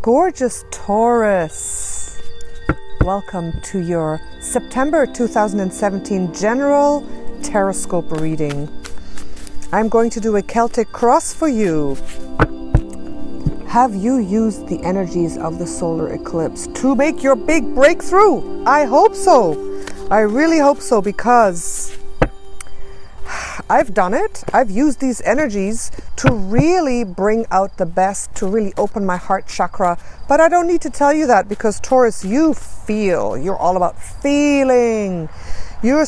Gorgeous Taurus, welcome to your September 2017 general Taroscope reading. I'm going to do a Celtic cross for you. Have you used the energies of the solar eclipse to make your big breakthrough? I hope so. I really hope so, because I've done it. I've used these energies to really bring out the best, to really open my heart chakra. But I don't need to tell you that, because Taurus, you feel. You're all about feeling. Your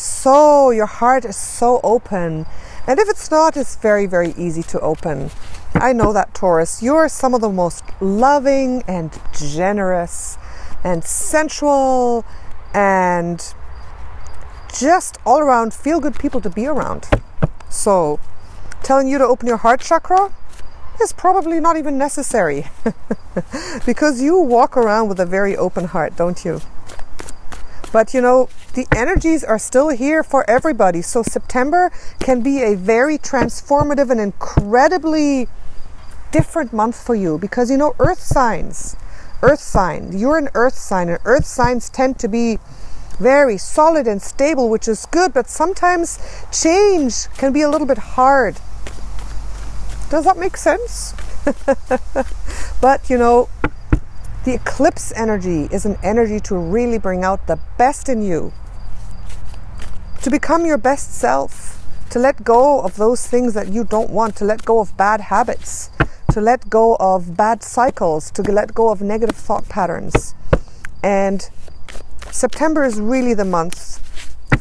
heart is so open. And if it's not, it's very, very easy to open. I know that, Taurus. You're some of the most loving and generous and sensual and just all around feel-good people to be around. So telling you to open your heart chakra is probably not even necessary because you walk around with a very open heart, don't you? But you know, the energies are still here for everybody. So September can be a very transformative and incredibly different month for you, because you know, earth sign, you're an earth sign, and earth signs tend to be very solid and stable, which is good, but sometimes change can be a little bit hard. Does that make sense? But you know, the eclipse energy is an energy to really bring out the best in you, to become your best self, to let go of those things that you don't want, to let go of bad habits, to let go of bad cycles, to let go of negative thought patterns. And September is really the month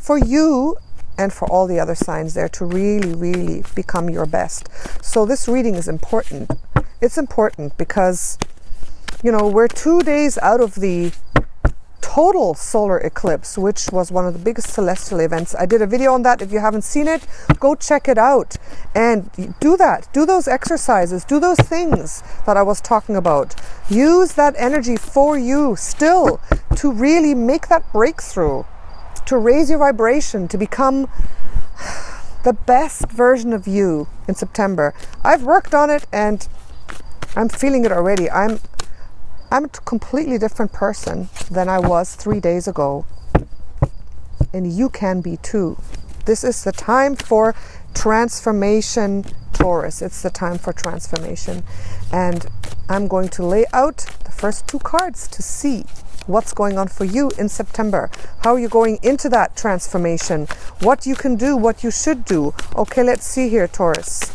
for you and for all the other signs there to really, really become your best. So this reading is important. It's important because, you know, we're 2 days out of the total solar eclipse, which was one of the biggest celestial events. I did a video on that. If you haven't seen it, go check it out and do that. Do those exercises, do those things that I was talking about. Use that energy for you still to really make that breakthrough, to raise your vibration, to become the best version of you in September. I've worked on it and I'm feeling it already. I'm a completely different person than I was 3 days ago. And you can be too. This is the time for transformation, Taurus. It's the time for transformation. And I'm going to lay out the first 2 cards to see what's going on for you in September. How you're going into that transformation. What you can do, what you should do. Okay, let's see here, Taurus.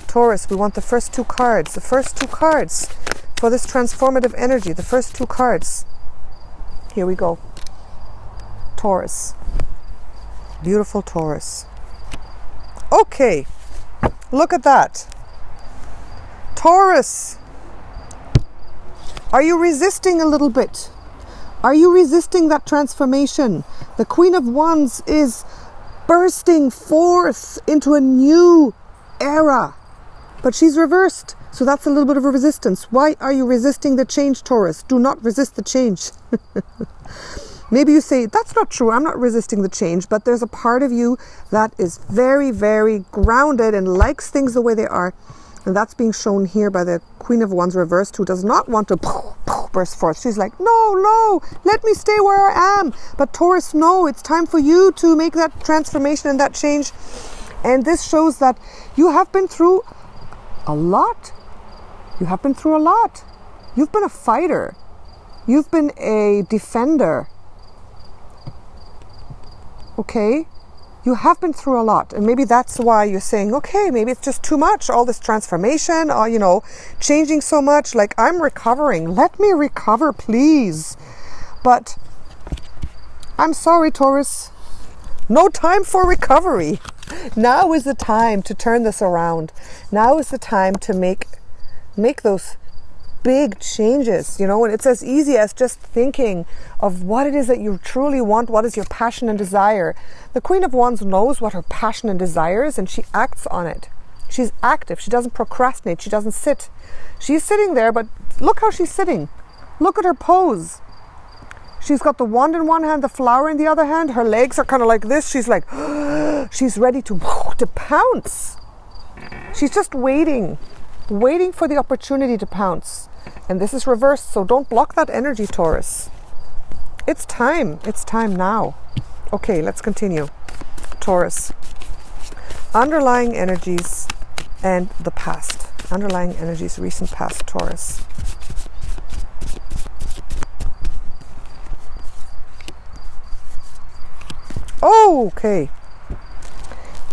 Taurus, we want the first 2 cards. The first 2 cards for this transformative energy, the first 2 cards. Here we go. Taurus. Beautiful Taurus. Okay, look at that. Taurus, are you resisting a little bit? Are you resisting that transformation? The Queen of Wands is bursting forth into a new era, but she's reversed. So that's a little bit of a resistance. Why are you resisting the change, Taurus? Do not resist the change. Maybe you say, that's not true. I'm not resisting the change. But there's a part of you that is very, very grounded and likes things the way they are. And that's being shown here by the Queen of Wands reversed, who does not want to burst forth. She's like, no, let me stay where I am. But Taurus, no, it's time for you to make that transformation and that change. And this shows that you have been through a lot. You have been through a lot. You've been a fighter. You've been a defender. Okay? You have been through a lot. And maybe that's why you're saying, okay, maybe it's just too much. All this transformation, or, you know, changing so much. Like, I'm recovering. Let me recover, please. But I'm sorry, Taurus. No time for recovery. Now is the time to turn this around. Now is the time to make those big changes, you know, and it's as easy as just thinking of what it is that you truly want. What is your passion and desire? The Queen of Wands knows what her passion and desire is, and she acts on it. She's active. She doesn't procrastinate. She doesn't sit. She's sitting there, but look how she's sitting. Look at her pose. She's got the wand in one hand, the flower in the other hand. Her legs are kind of like this. She's like, she's ready to pounce. She's just waiting. waiting for the opportunity to pounce. And this is reversed, so don't block that energy, Taurus. It's time now. Okay, let's continue. Taurus. Underlying energies and the past. Underlying energies, recent past, Taurus. Oh, okay.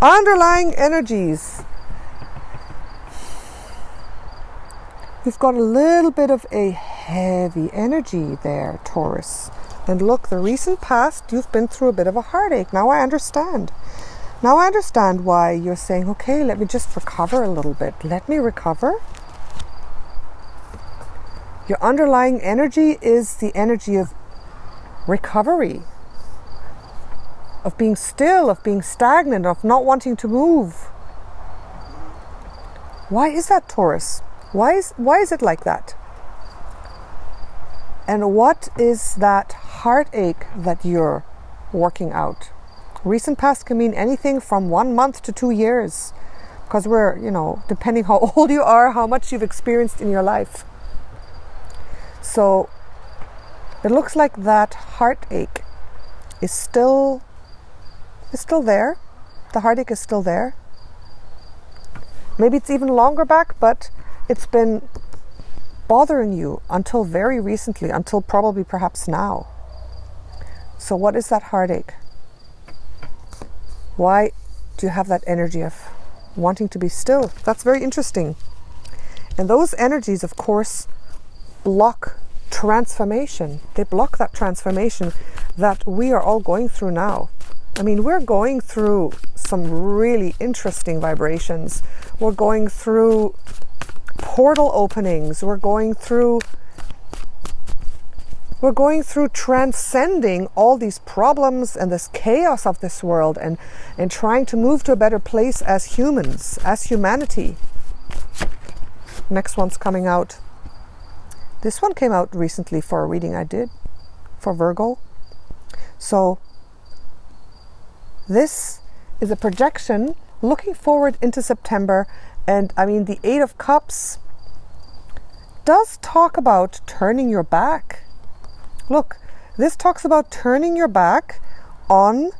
Underlying energies. You've got a little bit of a heavy energy there, Taurus. And look, the recent past, you've been through a bit of a heartache. Now I understand. Now I understand why you're saying, okay, let me just recover a little bit. Let me recover. Your underlying energy is the energy of recovery, of being still, of being stagnant, of not wanting to move. Why is that, Taurus? Why is it like that? And what is that heartache that you're working out? Recent past can mean anything from 1 month to 2 years, because we're, depending how old you are, how much you've experienced in your life. So it looks like that heartache is still there. The heartache is still there. Maybe it's even longer back, but it's been bothering you until very recently, until probably perhaps now. So what is that heartache? Why do you have that energy of wanting to be still? That's very interesting. And those energies, of course, block transformation. They block that transformation that we are all going through now. I mean, we're going through some really interesting vibrations. We're going through portal openings. We're going through transcending all these problems and this chaos of this world and trying to move to a better place as humans, as humanity. Next one's coming out. This one came out recently for a reading I did for Virgo. So this is a projection looking forward into September. And I mean, the Eight of Cups does talk about turning your back. Look, this talks about turning your back on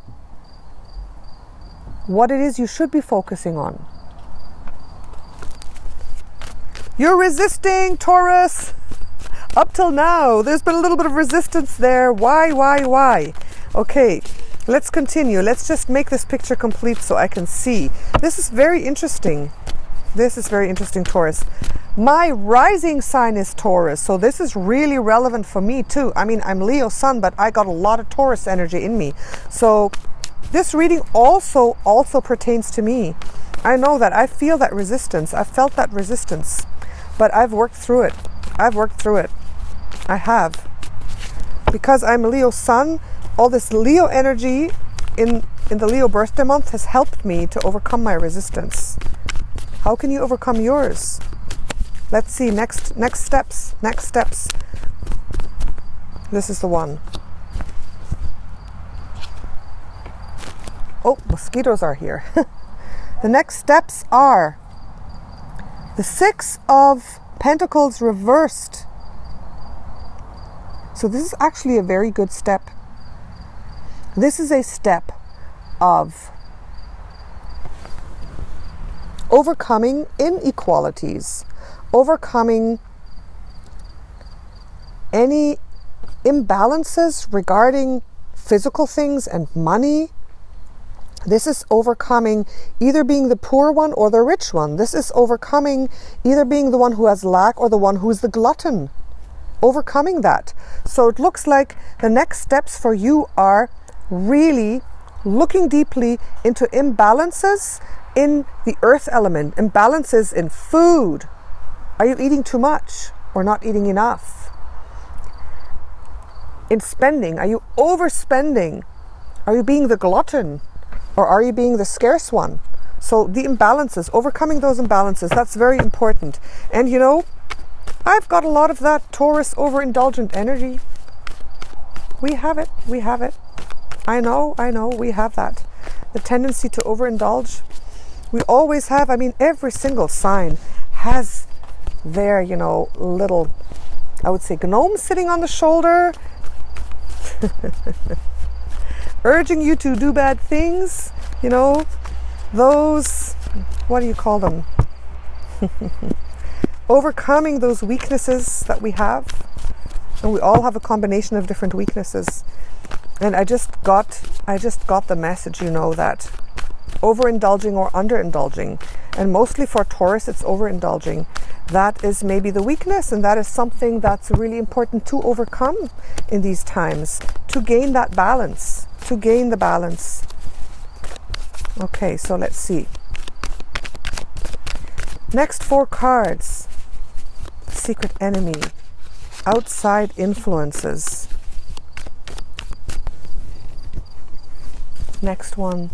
what it is you should be focusing on. You're resisting, Taurus. Up till now, there's been a little bit of resistance there. Why? Okay, let's continue. Let's just make this picture complete so I can see. This is very interesting. This is very interesting, Taurus. My rising sign is Taurus, so this is really relevant for me too. I mean, I'm Leo sun, but I got a lot of Taurus energy in me. So this reading also pertains to me. I know that. I feel that resistance. I felt that resistance, but I've worked through it. I have. Because I'm a Leo sun, all this Leo energy in the Leo birthday month has helped me to overcome my resistance. How can you overcome yours? Let's see, next steps. This is the one. Oh, mosquitoes are here. The next steps are the Six of Pentacles reversed. So this is actually a very good step. This is a step of overcoming inequalities, overcoming any imbalances regarding physical things and money. This is overcoming either being the poor one or the rich one. This is overcoming either being the one who has lack or the one who is the glutton. Overcoming that. So it looks like the next steps for you are really looking deeply into imbalances in the earth element, imbalances in food. Are you eating too much or not eating enough? In spending, are you overspending? Are you being the glutton or are you being the scarce one? So the imbalances, overcoming those imbalances, that's very important. And you know, I've got a lot of that Taurus overindulgent energy. We have it. I know, we have that. The tendency to overindulge. We always have. I mean, every single sign has their, you know, little, I would say, gnome sitting on the shoulder, urging you to do bad things, you know, those, what do you call them? Overcoming those weaknesses that we have. And we all have a combination of different weaknesses. And I just got the message, you know, that overindulging or underindulging, and mostly for Taurus it's overindulging, that is maybe the weakness, and that is something that's really important to overcome in these times, to gain that balance, to gain the balance. Okay, so let's see. Next 4 cards. Secret enemy, outside influences. Next one,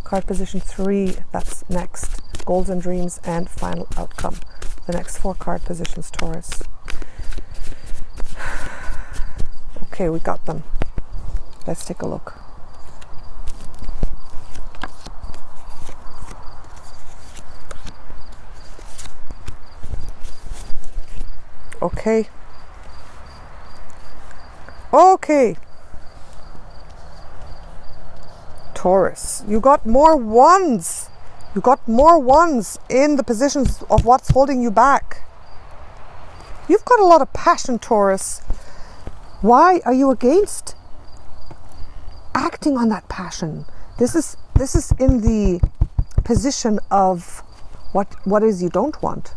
card position 3, that's next. Goals and dreams and final outcome. The next 4 card positions, Taurus. Okay, we got them. Let's take a look. Okay. Okay. Taurus, you got more wands. You got more wands in the positions of what's holding you back. You've got a lot of passion, Taurus. Why are you against acting on that passion? This is in the position of what is you don't want.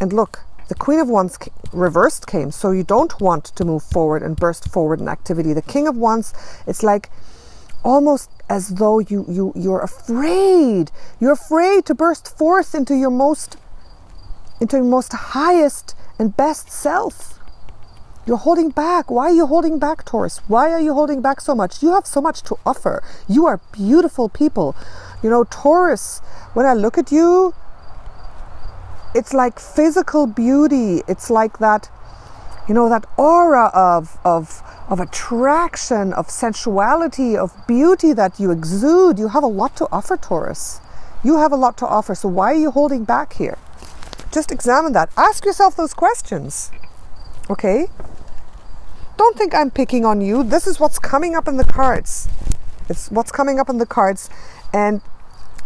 And look, the Queen of Wands reversed came, so you don't want to move forward and burst forward in activity. The King of Wands, it's like almost as though you're afraid. You're afraid to burst forth into your most highest and best self. You're holding back. Why are you holding back, Taurus? Why are you holding back so much? You have so much to offer. You are beautiful people. You know, Taurus, when I look at you, it's like physical beauty. It's like that, you know, that aura of attraction, of sensuality, of beauty that you exude. You have a lot to offer, Taurus. You have a lot to offer. So why are you holding back here? Just examine that. Ask yourself those questions. Okay? Don't think I'm picking on you. This is what's coming up in the cards. It's what's coming up in the cards. And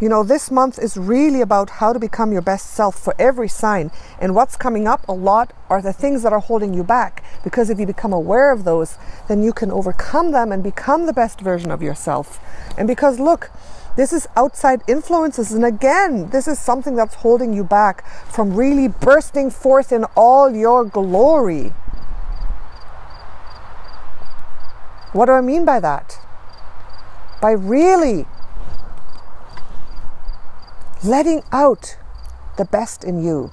you know, this month is really about how to become your best self for every sign. And what's coming up a lot are the things that are holding you back. Because if you become aware of those, then you can overcome them and become the best version of yourself. And because look, this is outside influences. And again, this is something that's holding you back from really bursting forth in all your glory. What do I mean by that? By really letting out the best in you.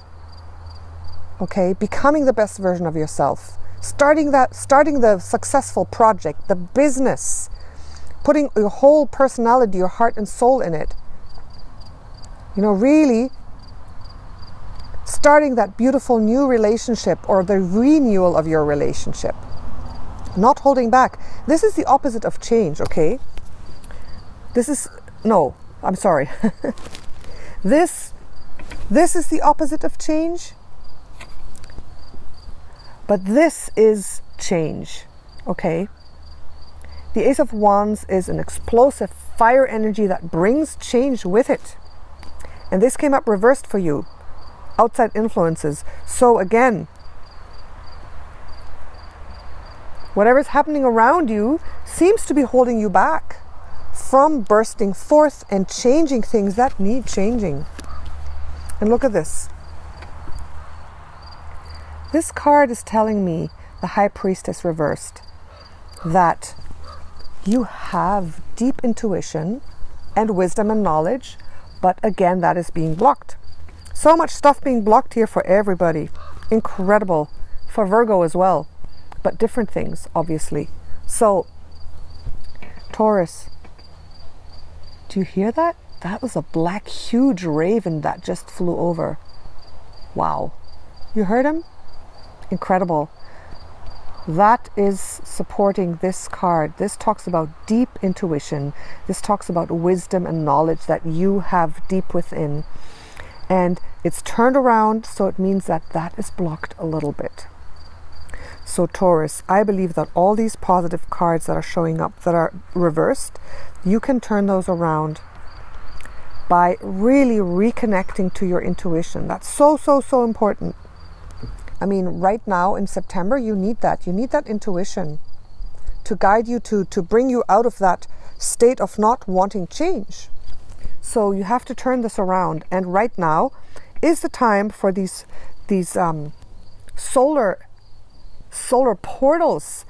Okay, becoming the best version of yourself. Starting the successful project, the business, putting your whole personality, your heart and soul in it. You know, really starting that beautiful new relationship or the renewal of your relationship. Not holding back. This is the opposite of change, okay? This is the opposite of change, but this is change, okay? The Ace of Wands is an explosive fire energy that brings change with it. And this came up reversed for you, outside influences. So again, whatever's happening around you seems to be holding you back from bursting forth and changing things that need changing. And look at this. This card is telling me, the High Priestess reversed, that you have deep intuition and wisdom and knowledge, but again, that is being blocked. So much stuff being blocked here for everybody. Incredible. For Virgo as well, but different things, obviously. So, Taurus, do you hear that? That was a black, huge raven that just flew over. Wow. You heard him? Incredible. That is supporting this card. This talks about deep intuition. This talks about wisdom and knowledge that you have deep within. and it's turned around, so it means that that is blocked a little bit. So Taurus, I believe that all these positive cards that are showing up that are reversed, you can turn those around by really reconnecting to your intuition. That's so, so, so important. I mean, right now in September, you need that. You need that intuition to guide you, to bring you out of that state of not wanting change. So you have to turn this around. And right now is the time for these solar portals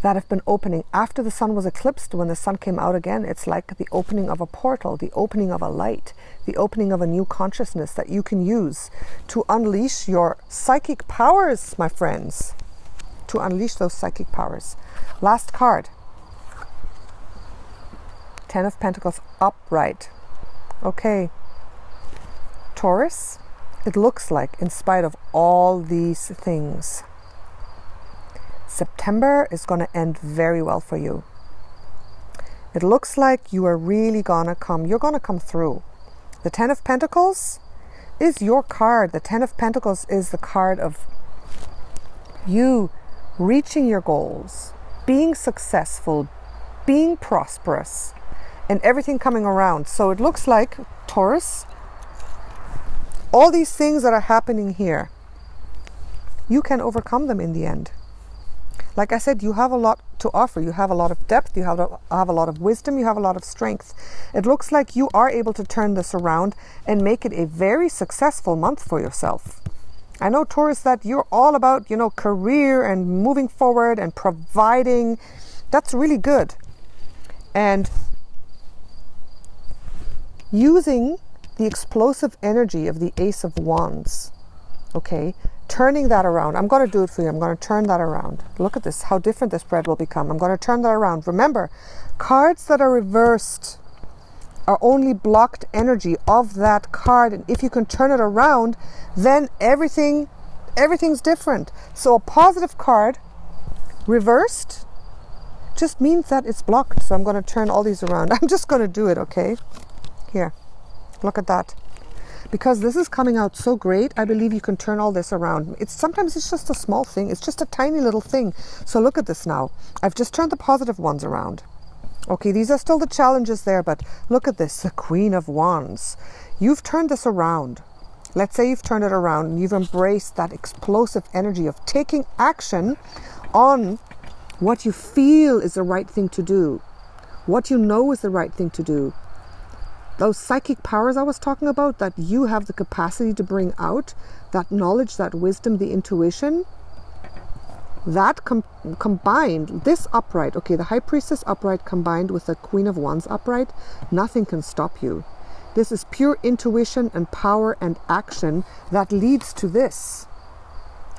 that have been opening after the sun was eclipsed. When the sun came out again, it's like the opening of a portal, the opening of a light, the opening of a new consciousness that you can use to unleash your psychic powers, my friends, to unleash those psychic powers. Last card, Ten of Pentacles upright. Okay, Taurus, it looks like in spite of all these things, September is going to end very well for you. It looks like you are really gonna come, you're gonna come through. The Ten of Pentacles is your card. The Ten of Pentacles is the card of you reaching your goals, being successful, being prosperous, and everything coming around. So it looks like, Taurus, all these things that are happening here, you can overcome them in the end. Like I said, you have a lot to offer. You have a lot of depth, you have a lot of wisdom, you have a lot of strength. It looks like you are able to turn this around and make it a very successful month for yourself. I know, Taurus, that you're all about, you know, career and moving forward and providing. That's really good. And using the explosive energy of the Ace of Wands, okay, turning that around. I'm going to do it for you. I'm going to turn that around. Look at this, how different this spread will become. I'm going to turn that around. Remember, cards that are reversed are only blocked energy of that card. And if you can turn it around, then everything's different. So a positive card reversed just means that it's blocked. So I'm going to turn all these around. I'm just going to do it, okay? Here, look at that. Because this is coming out so great, I believe you can turn all this around. Sometimes it's just a small thing. It's just a tiny little thing. So look at this now. I've just turned the positive ones around. Okay, these are still the challenges there, but look at this, the Queen of Wands. You've turned this around. Let's say you've turned it around and you've embraced that explosive energy of taking action on what you feel is the right thing to do, what you know is the right thing to do. Those psychic powers I was talking about that you have the capacity to bring out, that knowledge, that wisdom, the intuition, that combined, this upright, okay, the High Priestess upright combined with the Queen of Wands upright, nothing can stop you. This is pure intuition and power and action that leads to this,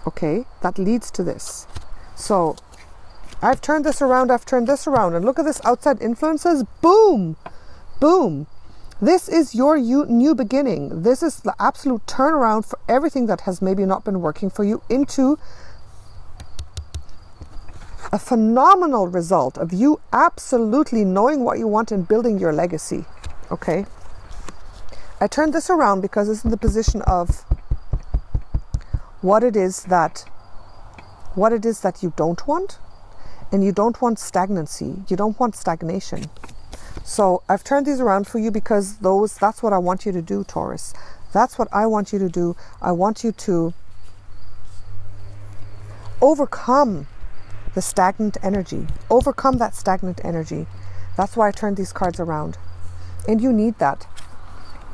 okay, that leads to this. So I've turned this around, I've turned this around, and look at this, outside influences, boom, boom. This is your new beginning. This is the absolute turnaround for everything that has maybe not been working for you into a phenomenal result of you absolutely knowing what you want and building your legacy. Okay? I turned this around because it's in the position of what it is that you don't want, and you don't want stagnancy. You don't want stagnation. So I've turned these around for you because that's what I want you to do, Taurus. That's what I want you to do. I want you to overcome the stagnant energy. Overcome that stagnant energy. That's why I turned these cards around. And you need that.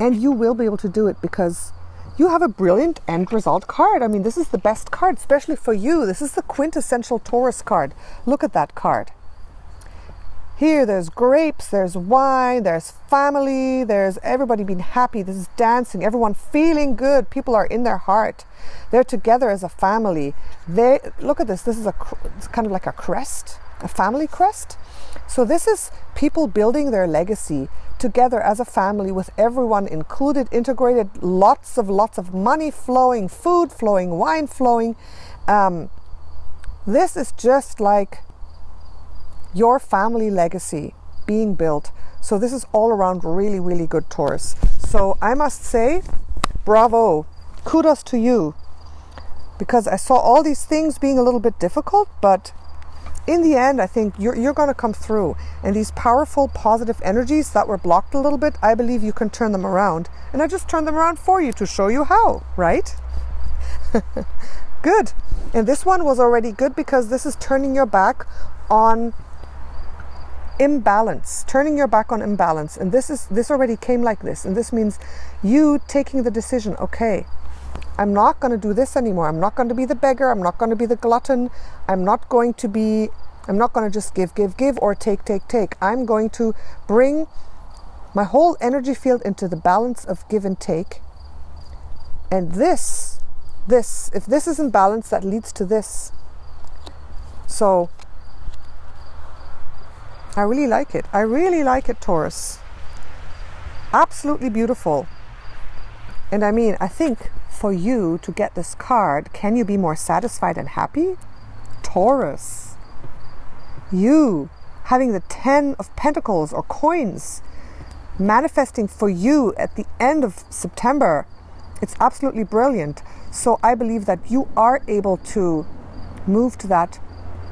And you will be able to do it because you have a brilliant end result card. I mean, this is the best card, especially for you. This is the quintessential Taurus card. Look at that card. Here, there's grapes, there's wine, there's family, there's everybody being happy. This is dancing, everyone feeling good. People are in their heart. They're together as a family. Look at this. This is it's kind of like a crest, a family crest. So this is people building their legacy together as a family with everyone included, integrated, lots of money flowing, food flowing, wine flowing. This is just like your family legacy being built. So this is all around really, really good, Taurus. So I must say, bravo, kudos to you, because I saw all these things being a little bit difficult, but in the end, I think you're going to come through. And these powerful, positive energies that were blocked a little bit, I believe you can turn them around. And I just turned them around for you to show you how, right? Good. And this one was already good because this is turning your back on imbalance, turning your back on imbalance. And this already came like this. And this means you taking the decision, okay, I'm not going to do this anymore. I'm not going to be the beggar. I'm not going to be the glutton. I'm not going to just give, or take. I'm going to bring my whole energy field into the balance of give and take. And if this is in balance, that leads to this. So I really like it. I really like it, Taurus. Absolutely beautiful. And I mean, I think for you to get this card, can you be more satisfied and happy? Taurus. You having the 10 of Pentacles or coins manifesting for you at the end of September. It's absolutely brilliant. So I believe that you are able to move to that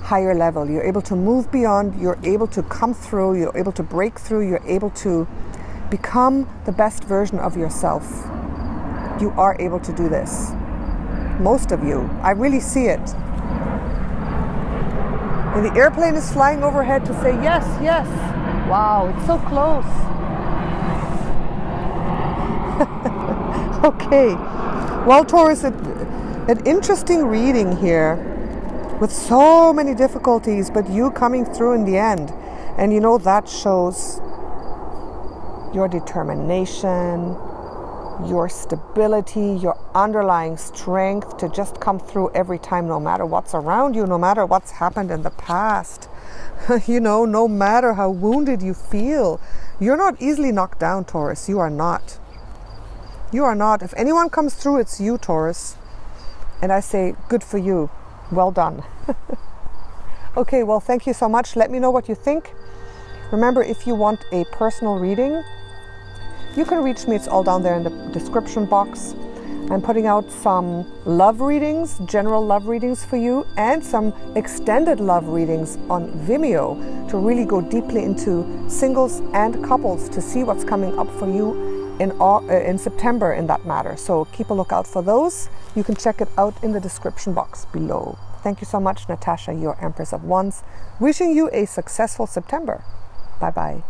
higher level. You're able to move beyond. You're able to come through. You're able to break through. You're able to become the best version of yourself. You are able to do this. Most of you. I really see it. And the airplane is flying overhead to say yes, yes. Wow, it's so close. Okay. Well, Taurus, an interesting reading here with so many difficulties, but you coming through in the end. And you know, that shows your determination, your stability, your underlying strength to just come through every time, no matter what's around you, no matter what's happened in the past. You know, no matter how wounded you feel. You're not easily knocked down, Taurus. You are not. You are not. If anyone comes through, it's you, Taurus. And I say, good for you. Well done. Okay, well, thank you so much. Let me know what you think. Remember, if you want a personal reading, you can reach me. It's all down there in the description box. I'm putting out some love readings, general love readings for you, and some extended love readings on Vimeo to really go deeply into singles and couples to see what's coming up for you in September in that matter. So keep a lookout for those. You can check it out in the description box below. Thank you so much, Natasha, your Empress of Wands. Wishing you a successful September. Bye-bye.